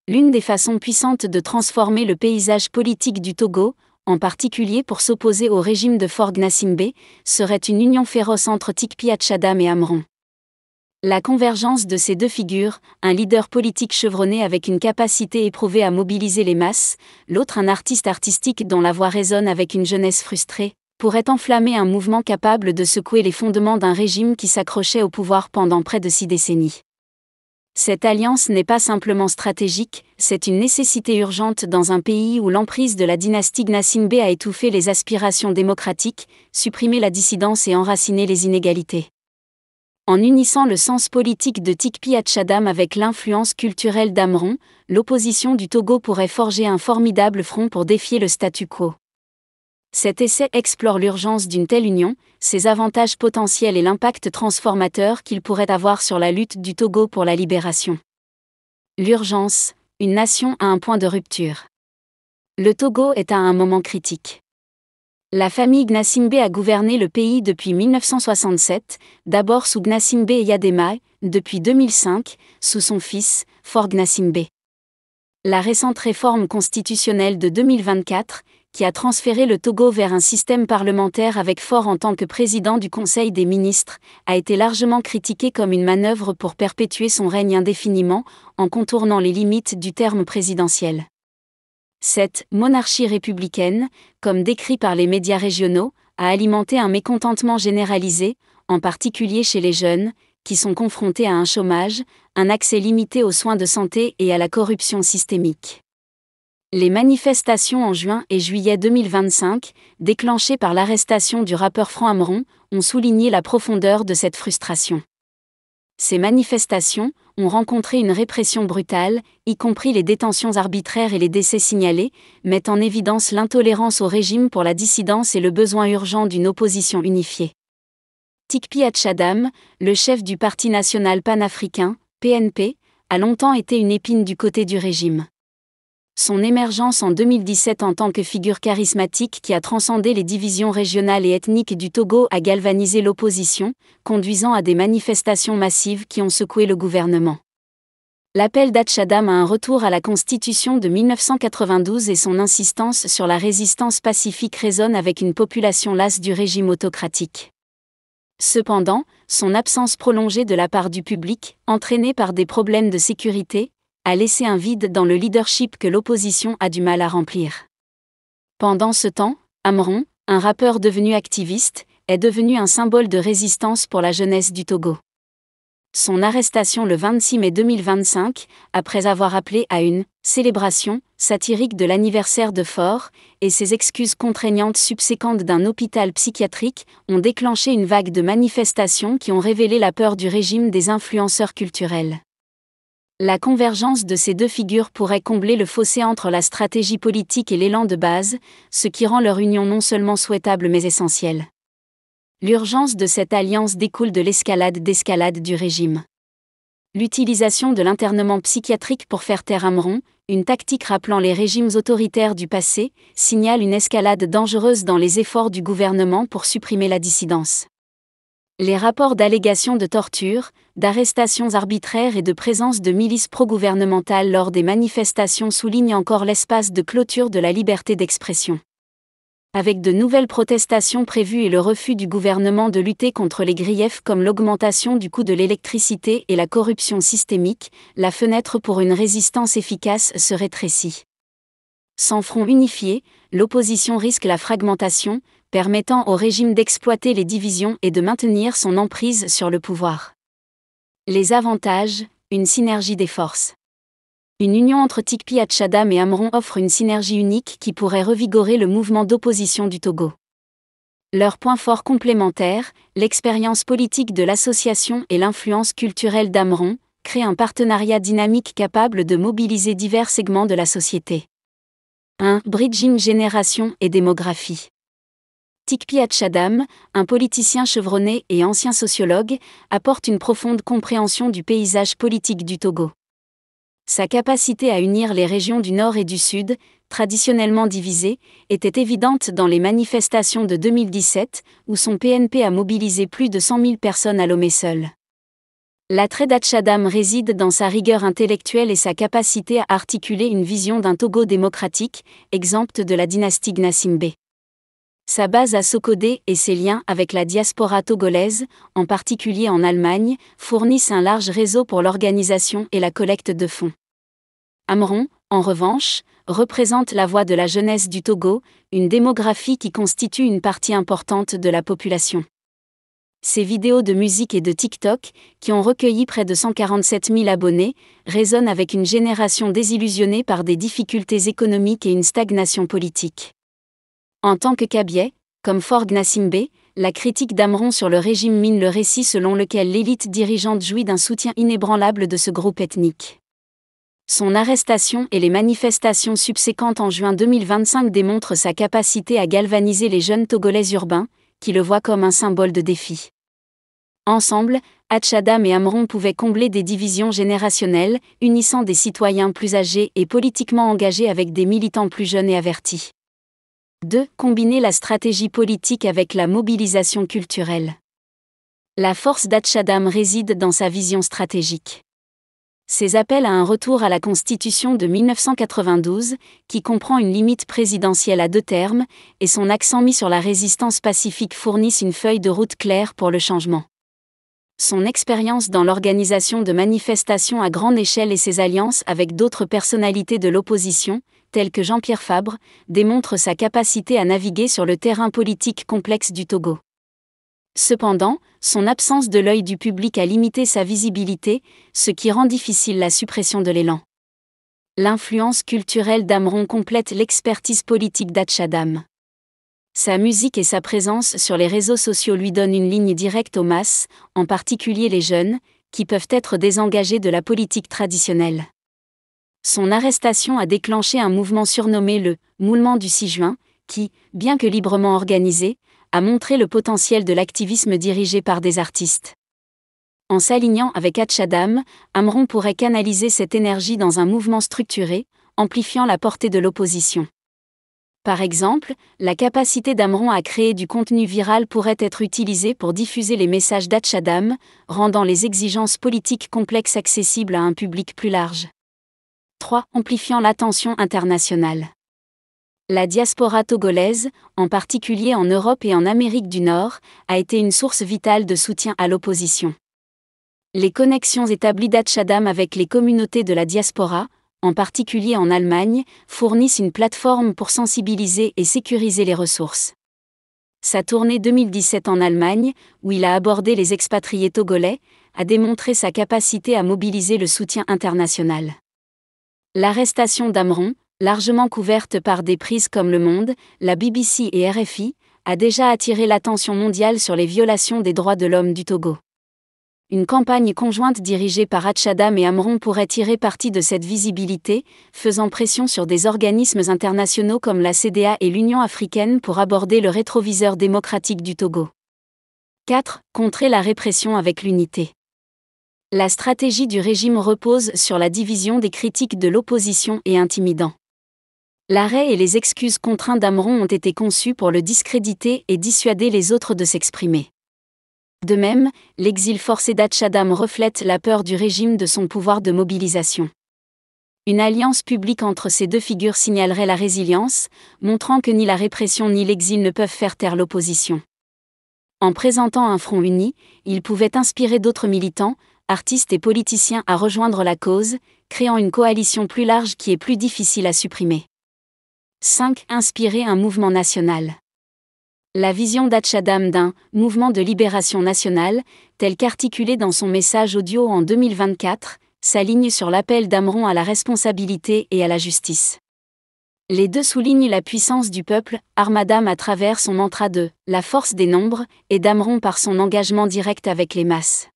L'une des façons puissantes de transformer le paysage politique du Togo, en particulier pour s'opposer au régime de Faure Gnassingbé, serait une union féroce entre Tikpi Hatchadam et Amron. La convergence de ces deux figures, un leader politique chevronné avec une capacité éprouvée à mobiliser les masses, l'autre un artiste artistique dont la voix résonne avec une jeunesse frustrée, pourrait enflammer un mouvement capable de secouer les fondements d'un régime qui s'accrochait au pouvoir pendant près de 6 décennies. Cette alliance n'est pas simplement stratégique, c'est une nécessité urgente dans un pays où l'emprise de la dynastie Gnassingbé a étouffé les aspirations démocratiques, supprimé la dissidence et enraciné les inégalités. En unissant le sens politique de Tikpi Hatchadam avec l'influence culturelle d'Amron, l'opposition du Togo pourrait forger un formidable front pour défier le statu quo. Cet essai explore l'urgence d'une telle union, ses avantages potentiels et l'impact transformateur qu'il pourrait avoir sur la lutte du Togo pour la libération. L'urgence, une nation à un point de rupture. Le Togo est à un moment critique. La famille Gnassingbé a gouverné le pays depuis 1967, d'abord sous Gnassingbé Eyadema, depuis 2005, sous son fils, Faure Gnassingbé. La récente réforme constitutionnelle de 2024, qui a transféré le Togo vers un système parlementaire avec Faure en tant que président du Conseil des ministres, a été largement critiquée comme une manœuvre pour perpétuer son règne indéfiniment, en contournant les limites du terme présidentiel. Cette « monarchie républicaine », comme décrit par les médias régionaux, a alimenté un mécontentement généralisé, en particulier chez les jeunes, qui sont confrontés à un chômage, un accès limité aux soins de santé et à la corruption systémique. Les manifestations en juin et juillet 2025, déclenchées par l'arrestation du rappeur Franc Amron, ont souligné la profondeur de cette frustration. Ces manifestations ont rencontré une répression brutale, y compris les détentions arbitraires et les décès signalés, mettent en évidence l'intolérance au régime pour la dissidence et le besoin urgent d'une opposition unifiée. Tikpi Hatchadam, le chef du Parti national panafricain, PNP, a longtemps été une épine du côté du régime. Son émergence en 2017 en tant que figure charismatique qui a transcendé les divisions régionales et ethniques du Togo a galvanisé l'opposition, conduisant à des manifestations massives qui ont secoué le gouvernement. L'appel d'Hatchadam à un retour à la Constitution de 1992 et son insistance sur la résistance pacifique résonnent avec une population lasse du régime autocratique. Cependant, son absence prolongée de la part du public, entraînée par des problèmes de sécurité, a laissé un vide dans le leadership que l'opposition a du mal à remplir. Pendant ce temps, Amron, un rappeur devenu activiste, est devenu un symbole de résistance pour la jeunesse du Togo. Son arrestation le 26 mai 2025, après avoir appelé à une « célébration » satirique de l'anniversaire de Faure, et ses excuses contraignantes subséquentes d'un hôpital psychiatrique, ont déclenché une vague de manifestations qui ont révélé la peur du régime des influenceurs culturels. La convergence de ces deux figures pourrait combler le fossé entre la stratégie politique et l'élan de base, ce qui rend leur union non seulement souhaitable mais essentielle. L'urgence de cette alliance découle de l'escalade du régime. L'utilisation de l'internement psychiatrique pour faire taire Amron, une tactique rappelant les régimes autoritaires du passé, signale une escalade dangereuse dans les efforts du gouvernement pour supprimer la dissidence. Les rapports d'allégations de torture, d'arrestations arbitraires et de présence de milices pro-gouvernementales lors des manifestations soulignent encore l'espace de clôture de la liberté d'expression. Avec de nouvelles protestations prévues et le refus du gouvernement de lutter contre les griefs comme l'augmentation du coût de l'électricité et la corruption systémique, la fenêtre pour une résistance efficace se rétrécit. Sans front unifié, l'opposition risque la fragmentation, permettant au régime d'exploiter les divisions et de maintenir son emprise sur le pouvoir. Les avantages, une synergie des forces. Une union entre Tikpi Hatchadam et Amron offre une synergie unique qui pourrait revigorer le mouvement d'opposition du Togo. Leurs points forts complémentaires, l'expérience politique de l'association et l'influence culturelle d'Amron, créent un partenariat dynamique capable de mobiliser divers segments de la société. 1. Bridging génération et démographie. Tikpi Hatchadam, un politicien chevronné et ancien sociologue, apporte une profonde compréhension du paysage politique du Togo. Sa capacité à unir les régions du Nord et du Sud, traditionnellement divisées, était évidente dans les manifestations de 2017, où son PNP a mobilisé plus de 100 000 personnes à Lomé seul. L'attrait d'Atchadam réside dans sa rigueur intellectuelle et sa capacité à articuler une vision d'un Togo démocratique, exempte de la dynastie Gnassingbé. Sa base à Sokodé et ses liens avec la diaspora togolaise, en particulier en Allemagne, fournissent un large réseau pour l'organisation et la collecte de fonds. Amron, en revanche, représente la voix de la jeunesse du Togo, une démographie qui constitue une partie importante de la population. Ses vidéos de musique et de TikTok, qui ont recueilli près de 147 000 abonnés, résonnent avec une génération désillusionnée par des difficultés économiques et une stagnation politique. En tant que Kabyais, comme Faure Gnassingbé, la critique d'Amron sur le régime mine le récit selon lequel l'élite dirigeante jouit d'un soutien inébranlable de ce groupe ethnique. Son arrestation et les manifestations subséquentes en juin 2025 démontrent sa capacité à galvaniser les jeunes Togolais urbains, qui le voient comme un symbole de défi. Ensemble, Atchadam et Amron pouvaient combler des divisions générationnelles, unissant des citoyens plus âgés et politiquement engagés avec des militants plus jeunes et avertis. 2. Combiner la stratégie politique avec la mobilisation culturelle. La force d'Atchadam réside dans sa vision stratégique. Ses appels à un retour à la Constitution de 1992, qui comprend une limite présidentielle à 2 termes, et son accent mis sur la résistance pacifique fournissent une feuille de route claire pour le changement. Son expérience dans l'organisation de manifestations à grande échelle et ses alliances avec d'autres personnalités de l'opposition, telles que Jean-Pierre Fabre, démontrent sa capacité à naviguer sur le terrain politique complexe du Togo. Cependant, son absence de l'œil du public a limité sa visibilité, ce qui rend difficile la suppression de l'élan. L'influence culturelle d'Amron complète l'expertise politique d'Atchadam. Sa musique et sa présence sur les réseaux sociaux lui donnent une ligne directe aux masses, en particulier les jeunes, qui peuvent être désengagés de la politique traditionnelle. Son arrestation a déclenché un mouvement surnommé le « Moulement du 6 juin », qui, bien que librement organisé, a montré le potentiel de l'activisme dirigé par des artistes. En s'alignant avec Atchadam, Amron pourrait canaliser cette énergie dans un mouvement structuré, amplifiant la portée de l'opposition. Par exemple, la capacité d'Amron à créer du contenu viral pourrait être utilisée pour diffuser les messages d'Atchadam, rendant les exigences politiques complexes accessibles à un public plus large. 3. Amplifiant l'attention internationale. La diaspora togolaise, en particulier en Europe et en Amérique du Nord, a été une source vitale de soutien à l'opposition. Les connexions établies d'Atchadam avec les communautés de la diaspora, en particulier en Allemagne, fournissent une plateforme pour sensibiliser et sécuriser les ressources. Sa tournée 2017 en Allemagne, où il a abordé les expatriés togolais, a démontré sa capacité à mobiliser le soutien international. L'arrestation d'Amron, largement couverte par des prises comme Le Monde, la BBC et RFI, a déjà attiré l'attention mondiale sur les violations des droits de l'homme du Togo. Une campagne conjointe dirigée par Atchadam et Amron pourrait tirer parti de cette visibilité, faisant pression sur des organismes internationaux comme la CEDEAO et l'Union africaine pour aborder le rétroviseur démocratique du Togo. 4. Contrer la répression avec l'unité. La stratégie du régime repose sur la division des critiques de l'opposition et intimidant. L'arrêt et les excuses contraints d'Amron ont été conçus pour le discréditer et dissuader les autres de s'exprimer. De même, l'exil forcé d'Atchadam reflète la peur du régime de son pouvoir de mobilisation. Une alliance publique entre ces deux figures signalerait la résilience, montrant que ni la répression ni l'exil ne peuvent faire taire l'opposition. En présentant un front uni, il pouvait inspirer d'autres militants, artistes et politiciens à rejoindre la cause, créant une coalition plus large qui est plus difficile à supprimer. 5. Inspirer un mouvement national. La vision d'Atchadam d'un « mouvement de libération nationale », tel qu'articulé dans son message audio en 2024, s'aligne sur l'appel d'Amron à la responsabilité et à la justice. Les deux soulignent la puissance du peuple, Armadam à travers son mantra de « la force des nombres » et d'Amron par son engagement direct avec les masses.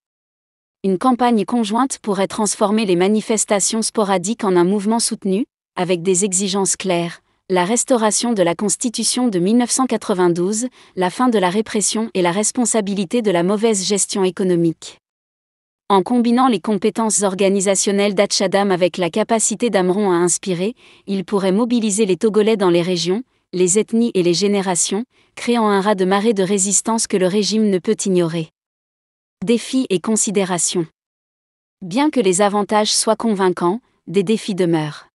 Une campagne conjointe pourrait transformer les manifestations sporadiques en un mouvement soutenu, avec des exigences claires, la restauration de la Constitution de 1992, la fin de la répression et la responsabilité de la mauvaise gestion économique. En combinant les compétences organisationnelles d'Atchadam avec la capacité d'Amron à inspirer, il pourrait mobiliser les Togolais dans les régions, les ethnies et les générations, créant un raz-de-marée de résistance que le régime ne peut ignorer. Défis et considérations. Bien que les avantages soient convaincants, des défis demeurent.